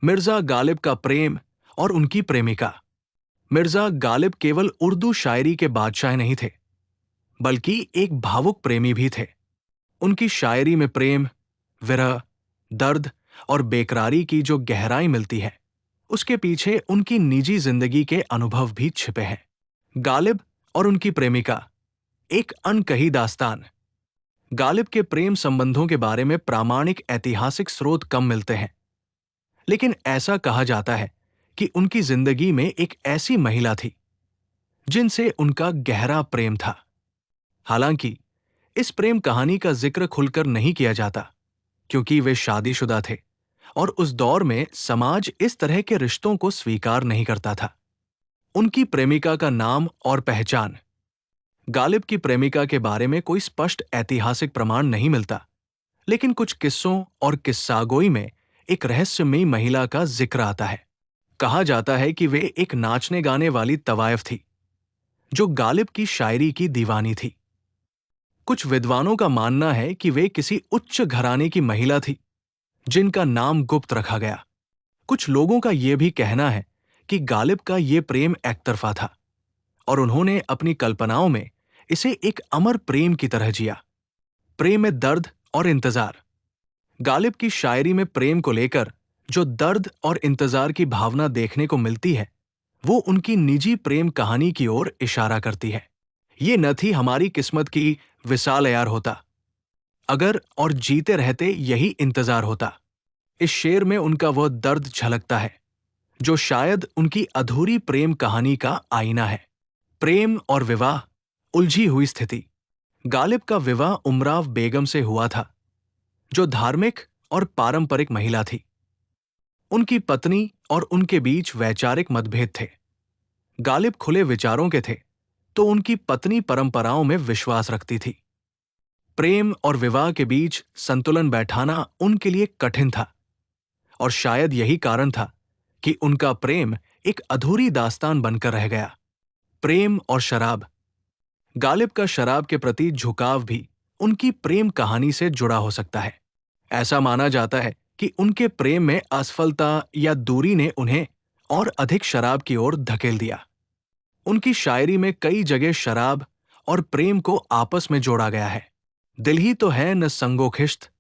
मिर्जा गालिब का प्रेम और उनकी प्रेमिका। मिर्जा गालिब केवल उर्दू शायरी के बादशाह नहीं थे, बल्कि एक भावुक प्रेमी भी थे। उनकी शायरी में प्रेम, विरह, दर्द और बेकरारी की जो गहराई मिलती है, उसके पीछे उनकी निजी जिंदगी के अनुभव भी छिपे हैं। गालिब और उनकी प्रेमिका, एक अनकही दास्तान। गालिब के प्रेम संबंधों के बारे में प्रामाणिक ऐतिहासिक स्रोत कम मिलते हैं, लेकिन ऐसा कहा जाता है कि उनकी जिंदगी में एक ऐसी महिला थी जिनसे उनका गहरा प्रेम था। हालांकि इस प्रेम कहानी का जिक्र खुलकर नहीं किया जाता, क्योंकि वे शादीशुदा थे और उस दौर में समाज इस तरह के रिश्तों को स्वीकार नहीं करता था। उनकी प्रेमिका का नाम और पहचान। गालिब की प्रेमिका के बारे में कोई स्पष्ट ऐतिहासिक प्रमाण नहीं मिलता, लेकिन कुछ किस्सों और किस्सागोई में एक रहस्यमयी महिला का जिक्र आता है। कहा जाता है कि वे एक नाचने गाने वाली तवायफ थी, जो गालिब की शायरी की दीवानी थी। कुछ विद्वानों का मानना है कि वे किसी उच्च घराने की महिला थी, जिनका नाम गुप्त रखा गया। कुछ लोगों का यह भी कहना है कि गालिब का यह प्रेम एकतरफा था और उन्होंने अपनी कल्पनाओं में इसे एक अमर प्रेम की तरह जिया। प्रेम में दर्द और इंतजार। गालिब की शायरी में प्रेम को लेकर जो दर्द और इंतजार की भावना देखने को मिलती है, वो उनकी निजी प्रेम कहानी की ओर इशारा करती है। ये न थी हमारी किस्मत की विसाल यार होता, अगर और जीते रहते यही इंतजार होता। इस शेर में उनका वह दर्द झलकता है जो शायद उनकी अधूरी प्रेम कहानी का आईना है। प्रेम और विवाह, उलझी हुई स्थिति। गालिब का विवाह उमराव बेगम से हुआ था, जो धार्मिक और पारंपरिक महिला थी। उनकी पत्नी और उनके बीच वैचारिक मतभेद थे। गालिब खुले विचारों के थे, तो उनकी पत्नी परंपराओं में विश्वास रखती थी। प्रेम और विवाह के बीच संतुलन बैठाना उनके लिए कठिन था, और शायद यही कारण था कि उनका प्रेम एक अधूरी दास्तान बनकर रह गया। प्रेम और शराब। गालिब का शराब के प्रति झुकाव भी उनकी प्रेम कहानी से जुड़ा हो सकता है। ऐसा माना जाता है कि उनके प्रेम में असफलता या दूरी ने उन्हें और अधिक शराब की ओर धकेल दिया। उनकी शायरी में कई जगह शराब और प्रेम को आपस में जोड़ा गया है। दिल ही तो है न संगो खिश्त,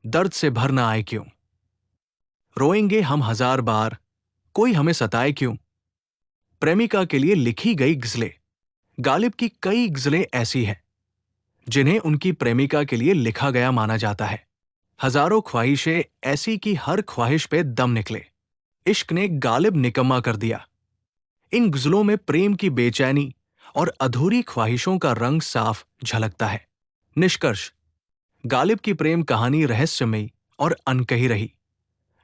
दर्द से भर ना आए क्यों। रोएंगे हम हजार बार, कोई हमें सताए क्यों। प्रेमिका के लिए लिखी गई गजलें। गालिब की कई गजलें ऐसी हैं जिन्हें उनकी प्रेमिका के लिए लिखा गया माना जाता है। हजारों ख्वाहिशें ऐसी कि हर ख्वाहिश पे दम निकले। इश्क ने गालिब निकम्मा कर दिया। इन गजलों में प्रेम की बेचैनी और अधूरी ख्वाहिशों का रंग साफ झलकता है। निष्कर्ष, गालिब की प्रेम कहानी रहस्यमयी और अनकही रही,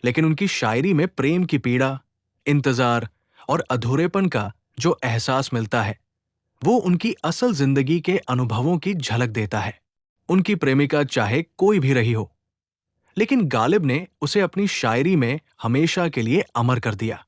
लेकिन उनकी शायरी में प्रेम की पीड़ा, इंतजार और अधूरेपन का जो एहसास मिलता है, वो उनकी असल जिंदगी के अनुभवों की झलक देता है। उनकी प्रेमिका चाहे कोई भी रही हो, लेकिन गालिब ने उसे अपनी शायरी में हमेशा के लिए अमर कर दिया।